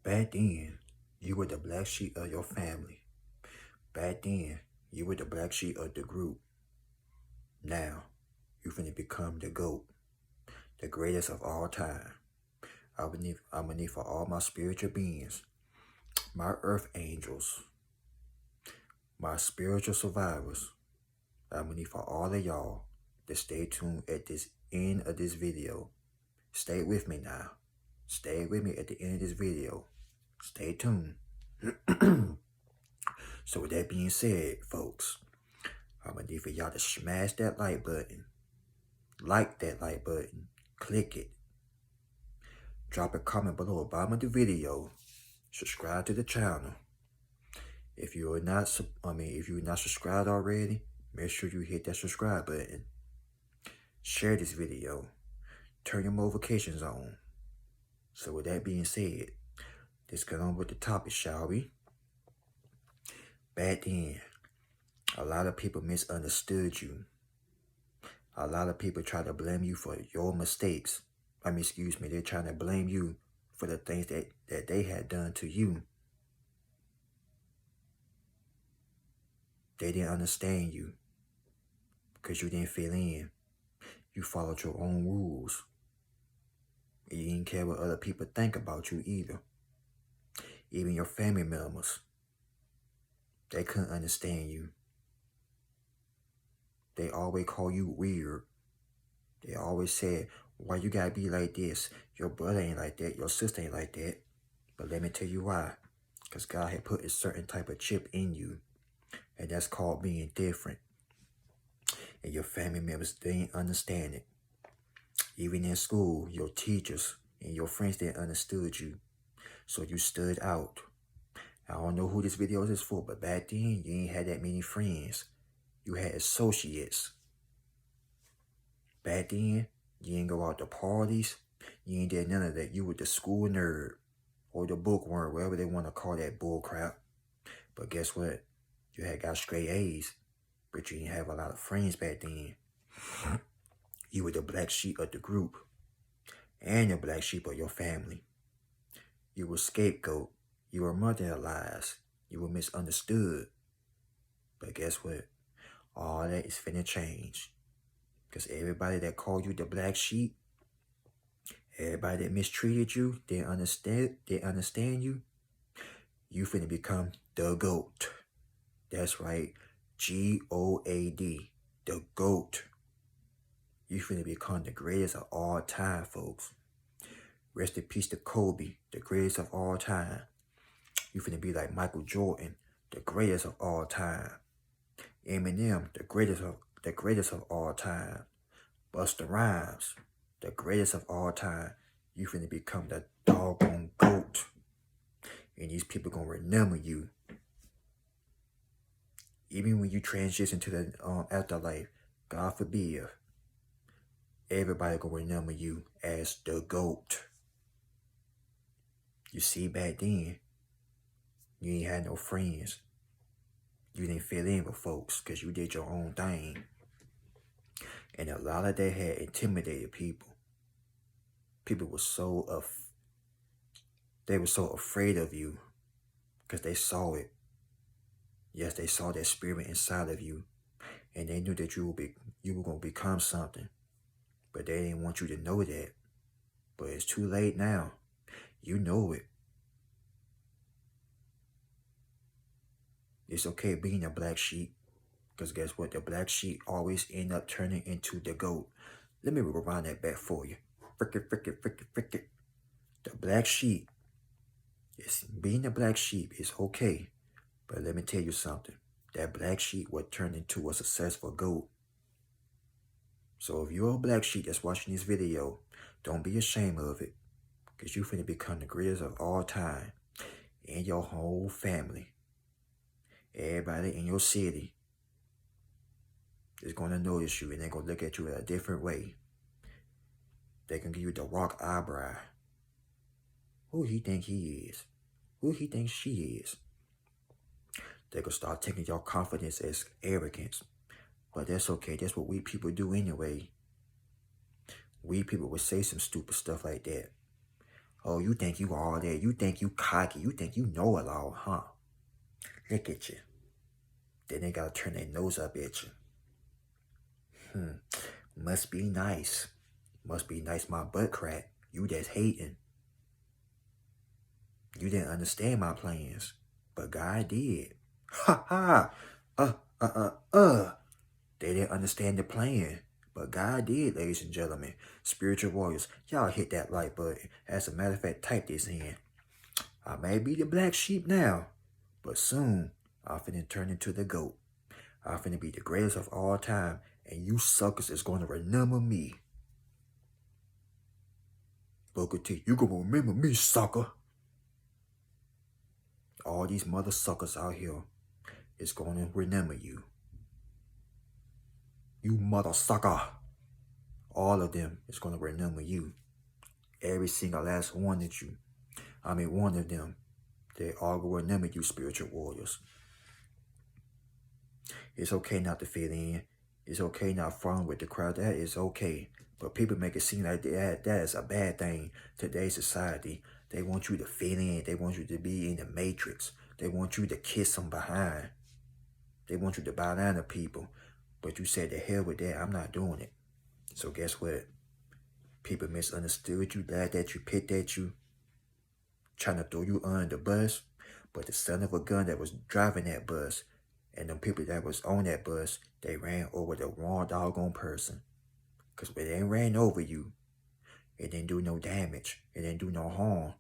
Back then, you were the black sheep of your family. Back then, you were the black sheep of the group. Now, you finna become the GOAT, the greatest of all time. I'm need for all my spiritual beings, my earth angels, my spiritual survivors. I'm need for all of y'all to stay tuned at this end of this video. Stay with me now. Stay with me at the end of this video. Stay tuned. So with that being said, folks, I'm gonna need for y'all to smash that like button. Like that like button. Click it. Drop a comment below the bottom of the video. Subscribe to the channel. If you're not subscribed already, make sure you hit that subscribe button. Share this video. Turn your notifications on. So with that being said, let's get on with the topic, shall we? Back then, a lot of people misunderstood you. A lot of people try to blame you for your mistakes. They're trying to blame you for the things that they had done to you. They didn't understand you because you didn't fit in. You followed your own rules. You didn't care what other people think about you either. Even your family members, they couldn't understand you. They always call you weird. They always said, why you gotta be like this? Your brother ain't like that. Your sister ain't like that. But let me tell you why. Because God had put a certain type of chip in you. And that's called being different. And your family members, they didn't understand it. Even in school, your teachers and your friends didn't understood you. So you stood out. I don't know who this video is for, but back then, you ain't had that many friends. You had associates. Back then, you ain't go out to parties. You ain't did none of that. You were the school nerd or the bookworm, whatever they want to call that bull crap. But guess what? You had got straight A's, but you didn't have a lot of friends back then. You were the black sheep of the group and the black sheep of your family. You were scapegoat. You were marginalized. You were misunderstood. But guess what? All that is finna change. Because everybody that called you the black sheep, everybody that mistreated you, they understand you, you finna become the GOAT. That's right. G-O-A-D. The GOAT. You finna become the greatest of all time, folks. Rest in peace to Kobe, the greatest of all time. You finna be like Michael Jordan, the greatest of all time. Eminem, the greatest of all time. Busta Rhymes, the greatest of all time. You finna become the doggone GOAT. And these people gonna remember you. Even when you transition to the afterlife, God forbid, everybody gonna remember you as the GOAT. You see, back then, you ain't had no friends. You didn't fit in with folks because you did your own thing. And a lot of that had intimidated people. People were so afraid of you because they saw it. Yes, they saw that spirit inside of you. And they knew that you were going to become something. But they didn't want you to know that. But it's too late now. You know it. It's okay being a black sheep. Because guess what? The black sheep always end up turning into the GOAT. Let me rewind that back for you. Frick it. The black sheep. Being a black sheep is okay. But let me tell you something. That black sheep would turn into a successful GOAT. So if you're a black sheep that's watching this video, don't be ashamed of it. Because you finna become the greatest of all time. And your whole family. Everybody in your city is going to notice you. And they're going to look at you in a different way. They can give you the rock eyebrow. Who he think he is? Who he thinks she is? They can start taking your confidence as arrogance. But that's okay. That's what we people do anyway. We people would say some stupid stuff like that. Oh, you think you all that. You think you cocky. You think you know it all, huh? Look at you. Then they gotta turn their nose up at you. Must be nice. Must be nice my butt crack. You just hating. You didn't understand my plans. But God did. Ha ha. They didn't understand the plan. But God did, ladies and gentlemen. Spiritual warriors, y'all hit that like button. As a matter of fact, type this in. I may be the black sheep now, but soon I'm finna turn into the goat. I'm finna be the greatest of all time, and you suckers is gonna remember me. Booker T, you gonna remember me, sucker. All these mother suckers out here is gonna remember you. You mother sucker. All of them is gonna remember you. Every single last one of you. One of them. They all gonna remember you, spiritual warriors. It's okay not to fit in. It's okay not following with the crowd. That is okay. But people make it seem like that is a bad thing. Today's society, they want you to fit in. They want you to be in the matrix. They want you to kiss them behind. They want you to bow down to people. But you said, the hell with that. I'm not doing it. So guess what? People misunderstood you, laughed at you, picked at you, trying to throw you under the bus. But the son of a gun that was driving that bus and the people that was on that bus, they ran over the wrong doggone person. Because when they ran over you, it didn't do no damage. It didn't do no harm.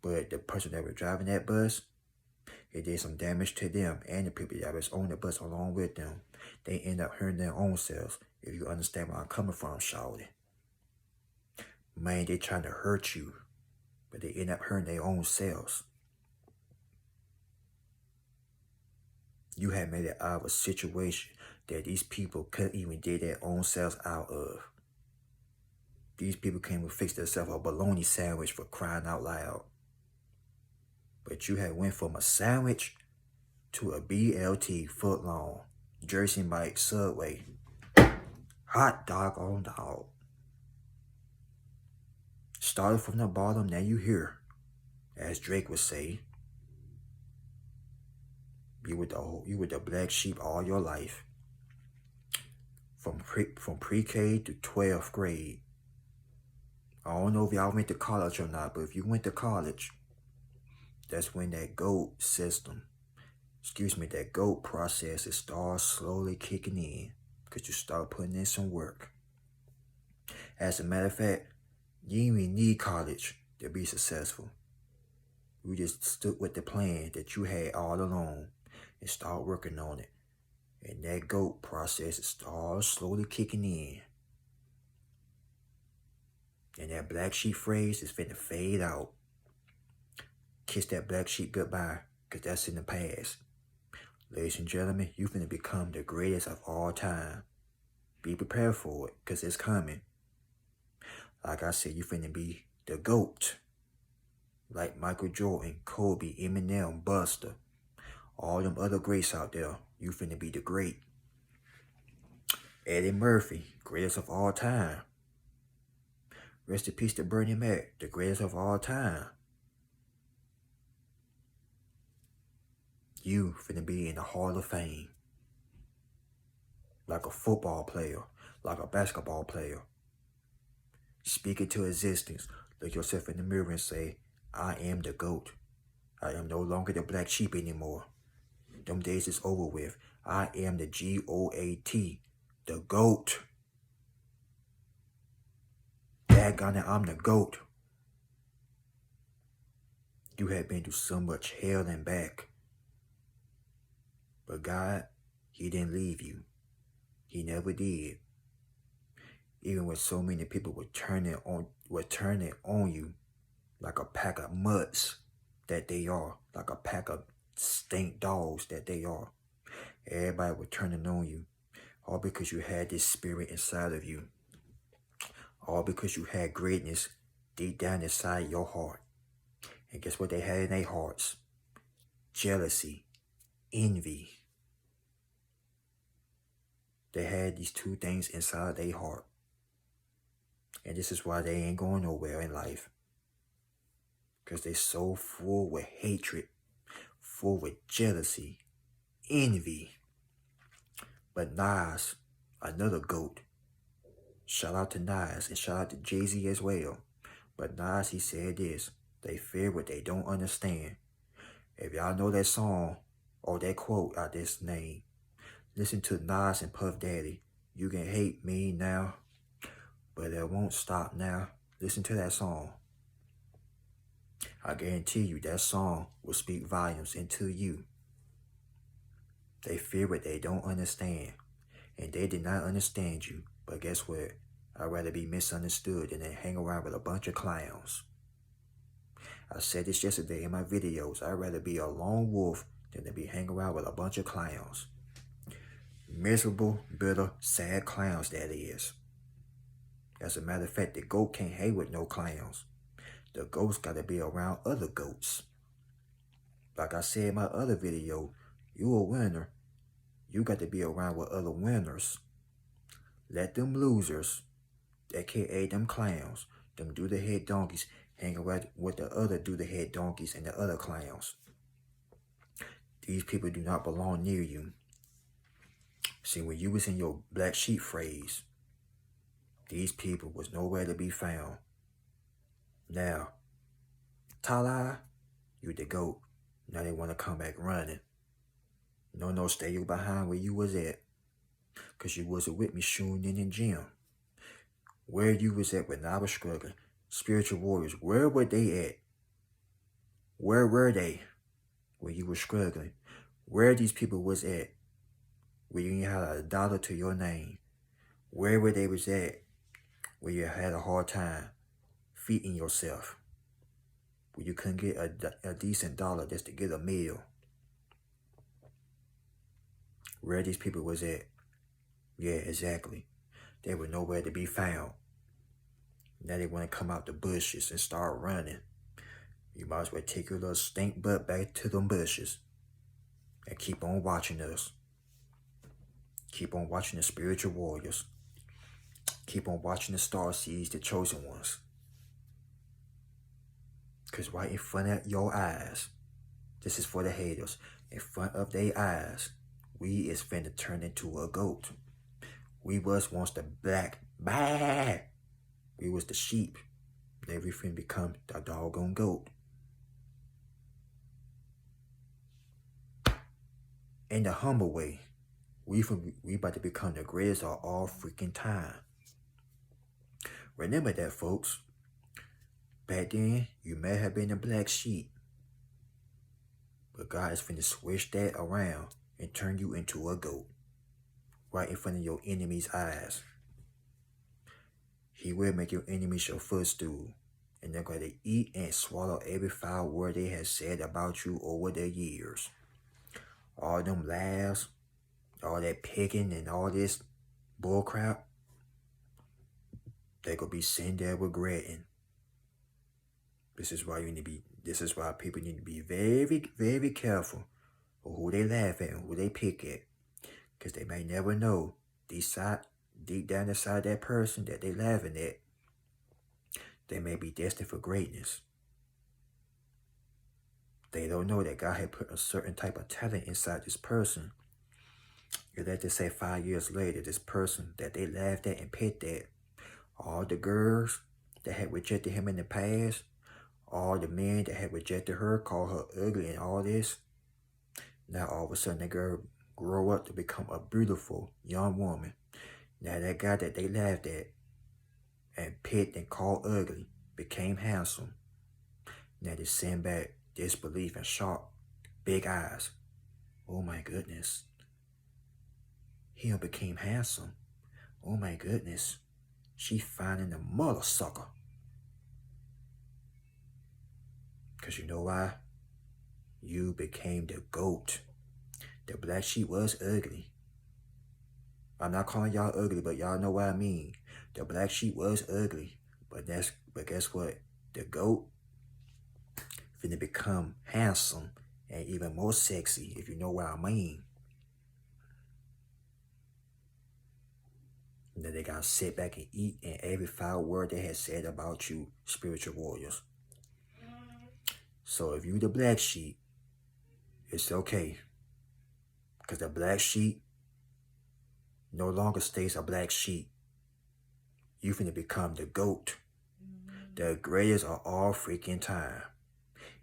But the person that was driving that bus, it did some damage to them and the people that was on the bus along with them. They end up hurting their own selves. If you understand where I'm coming from, shawty. Man, they trying to hurt you, but they end up hurting their own selves. You had made it out of a situation that these people couldn't even get their own selves out of. These people came to fix themselves a bologna sandwich, for crying out loud. But you had went from a sandwich to a BLT, foot long, Jersey Mike, Subway, hot dog on dog. Started from the bottom, now you here, as Drake would say. You were the black sheep all your life. From pre-K to 12th grade. I don't know if y'all went to college or not, but if you went to college, that's when that GOAT process starts slowly kicking in, because you start putting in some work. As a matter of fact, you didn't even need college to be successful. You just stuck with the plan that you had all along and start working on it. And that GOAT process starts slowly kicking in. And that black sheep phrase is finna fade out. Kiss that black sheep goodbye, because that's in the past. Ladies and gentlemen, you finna become the greatest of all time. Be prepared for it, because it's coming. Like I said, you finna be the GOAT. Like Michael Jordan, Kobe, Eminem, Buster, all them other greats out there. You finna be the great. Eddie Murphy, greatest of all time. Rest in peace to Bernie Mac, the greatest of all time. You finna be in the Hall of Fame. Like a football player, like a basketball player. Speak it to existence. Look yourself in the mirror and say, I am the GOAT. I am no longer the black sheep anymore. Them days is over with. I am the GOAT, the GOAT. Daggone it, I'm the GOAT. You have been through so much hell and back. But God, He didn't leave you. He never did. Even when so many people were turning on you like a pack of mutts that they are, like a pack of stink dogs that they are. Everybody was turning on you, all because you had this spirit inside of you. All because you had greatness deep down inside your heart. And guess what they had in their hearts? Jealousy, envy. They had these two things inside their heart. And this is why they ain't going nowhere in life. Because they so full with hatred, full with jealousy, envy. But Nas, another GOAT. Shout out to Nas and shout out to Jay-Z as well. But Nas, he said this: they fear what they don't understand. If y'all know that song or that quote out this name, listen to Nas and Puff Daddy. You can hate me now, but it won't stop now. Listen to that song. I guarantee you that song will speak volumes into you. They fear what they don't understand. And they did not understand you. But guess what? I'd rather be misunderstood than to hang around with a bunch of clowns. I said this yesterday in my videos. I'd rather be a lone wolf than to be hanging around with a bunch of clowns. Miserable, bitter, sad clowns, that is. As a matter of fact, the GOAT can't hang with no clowns. The GOAT's got to be around other GOATs. Like I said in my other video, you a winner. You got to be around with other winners. Let them losers, aka them clowns, them do the head donkeys, hang around with the other do the head donkeys and the other clowns. These people do not belong near you. See, when you was in your black sheep phase, these people was nowhere to be found. Now, Tala, you the GOAT. Now they want to come back running. No, stay you behind where you was at. Because you wasn't with me shooting in the gym. Where you was at when I was struggling. Spiritual warriors, where were they at? Where were they when you were struggling? Where these people was at when you had a dollar to your name? Where were they was at when you had a hard time feeding yourself? When you couldn't get a decent dollar just to get a meal? Where these people was at? Yeah, exactly. They were nowhere to be found. Now they want to come out the bushes and start running. You might as well take your little stink butt back to them bushes and keep on watching us. Keep on watching the spiritual warriors. Keep on watching the star seeds, the chosen ones. Because right in front of your eyes, this is for the haters, in front of their eyes, we is finna turn into a GOAT. We was once the black, bah! We was the sheep. Now we finna become the doggone GOAT. In the humble way, we about to become the greatest of all freaking time. Remember that, folks. Back then, you may have been a black sheep. But God is finna switch that around and turn you into a GOAT. Right in front of your enemy's eyes. He will make your enemies your footstool. And they're going to eat and swallow every foul word they have said about you over the years. All them lies, all that picking and all this bullcrap, they're going to be sitting there regretting. This is why people need to be very, very careful of who they laugh at and who they pick at. Because they may never know deep down inside that person that they laughing at, they may be destined for greatness. They don't know that God had put a certain type of talent inside this person. And let's just say 5 years later, this person that they laughed at and picked at, all the girls that had rejected him in the past, all the men that had rejected her, called her ugly and all this, now all of a sudden that girl grow up to become a beautiful young woman. Now that guy that they laughed at and picked and called ugly became handsome. Now they send back disbelief and sharp, big eyes. Oh my goodness. He became handsome. Oh my goodness. She finding the mother sucker. Because you know why? You became the GOAT. The black sheep was ugly. I'm not calling y'all ugly, but y'all know what I mean. The black sheep was ugly. But guess what? The GOAT finna become handsome and even more sexy, if you know what I mean. And then they gotta sit back and eat and every foul word they had said about you, spiritual warriors. So if you the black sheep, it's okay. Because the black sheep no longer stays a black sheep. You finna become the GOAT. The greatest of all freaking time.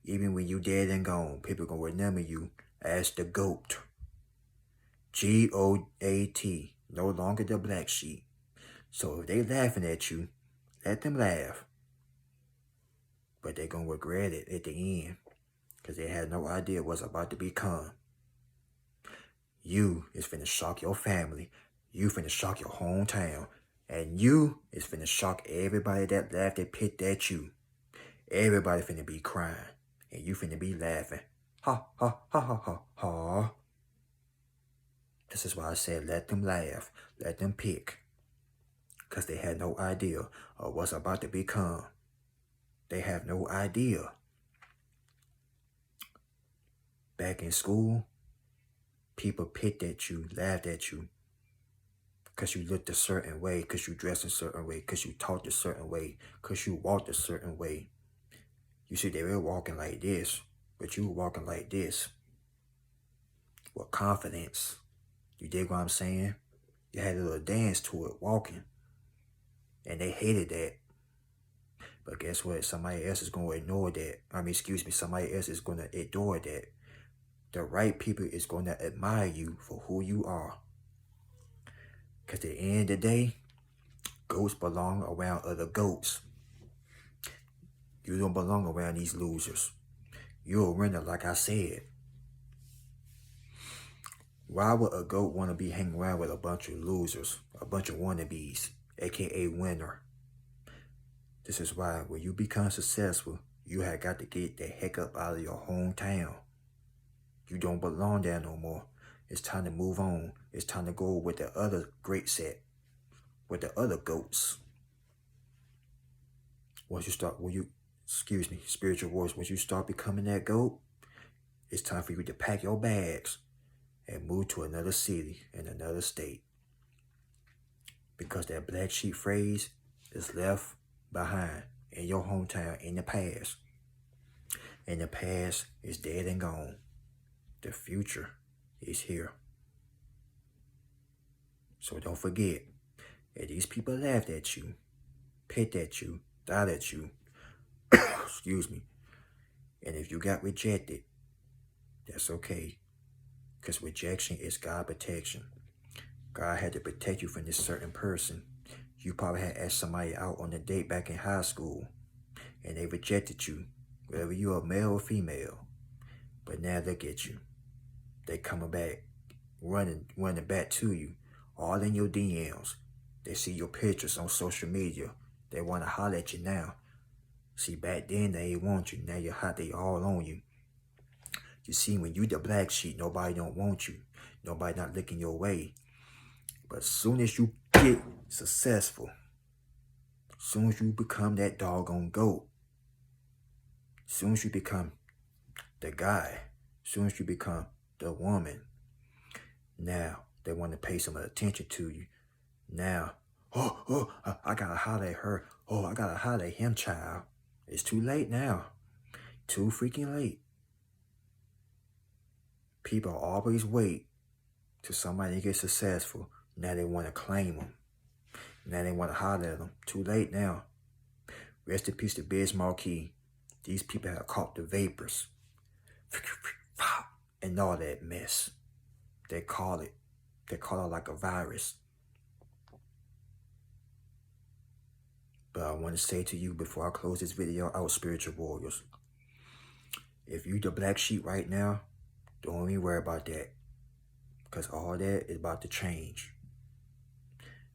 Even when you dead and gone, people gonna remember you as the GOAT. G-O-A-T. No longer the black sheep. So if they laughing at you, let them laugh. But they gonna regret it at the end. Because they had no idea what's about to become. You is finna shock your family. You finna shock your hometown. And you is finna shock everybody that laughed and picked at you. Everybody finna be crying. And you finna be laughing. Ha, ha, ha, ha, ha, ha. This is why I said let them laugh. Let them pick. Because they had no idea of what's about to become. They have no idea. Back in school, people picked at you, laughed at you. Because you looked a certain way, because you dressed a certain way, because you talked a certain way, because you walked a certain way. You see, they were walking like this, but you were walking like this. With confidence. You dig what I'm saying? You had a little dance to it, walking. And they hated that. But guess what? Somebody else is going to ignore that. Somebody else is going to adore that. The right people is going to admire you for who you are. Because at the end of the day, goats belong around other goats. You don't belong around these losers. You're a winner, like I said. Why would a goat want to be hanging around with a bunch of losers, a bunch of wannabes, aka winner? This is why when you become successful, you have got to get the heck up out of your hometown. You don't belong there no more. It's time to move on. It's time to go with the other great set, with the other goats. Spiritual warriors, once you start becoming that goat, it's time for you to pack your bags and move to another city and another state. Because that black sheep phrase is left behind in your hometown in the past. And the past is dead and gone. The future is here. So don't forget, if these people laughed at you, picked at you, thought at you, and if you got rejected, that's okay. Because rejection is God's protection. God had to protect you from this certain person. You probably had asked somebody out on a date back in high school, and they rejected you, whether you are male or female. But now look at you. They coming back, running back to you, all in your DMs. They see your pictures on social media. They want to holler at you now. See, back then they ain't want you. Now you're hot, they all on you. You see, when you the black sheep, nobody don't want you. Nobody not looking your way. But as soon as you get successful, as soon as you become that doggone goat, as soon as you become the guy, as soon as you become the woman, now they want to pay some attention to you. Now, I gotta holler at her. Oh, I gotta holler at him, child. It's too late now. Too freaking late. People always wait till somebody gets successful. Now they want to claim them. Now they want to holler at them. Too late now. Rest in peace to Biz Markie. These people have caught the vapors. And all that mess. They call it like a virus. But I want to say to you before I close this video out, spiritual warriors. If you the black sheep right now, don't even worry about that. Because all that is about to change.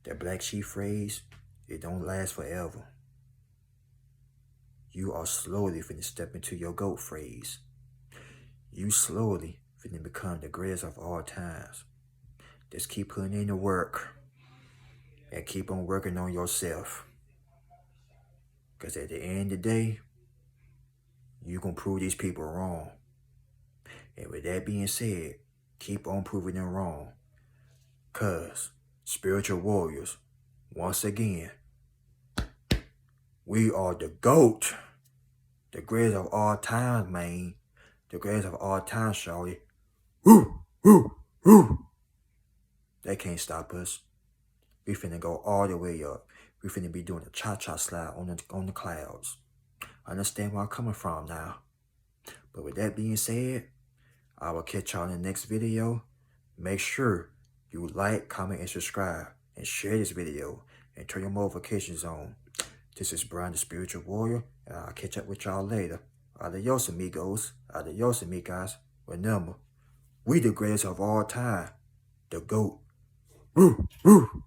That black sheep phrase, it don't last forever. You are slowly finna step into your goat phrase. You slowly finna become the greatest of all times. Just keep putting in the work. And keep on working on yourself. Because at the end of the day, you're going to prove these people wrong. And with that being said, keep on proving them wrong. Because, spiritual warriors, once again, we are the GOAT. The greatest of all time, man. The greatest of all time, shawty. Woo, woo, woo. They can't stop us. We finna go all the way up. We finna be doing a cha-cha slide on the clouds. Understand where I'm coming from now. But with that being said, I will catch y'all in the next video. Make sure you like, comment, and subscribe. And share this video. And turn your notifications on. This is Brian the Spiritual Warrior. And I'll catch up with y'all later. Adios, amigos. Adios, amigas. Remember, we the greatest of all time. The GOAT. Woo, woo.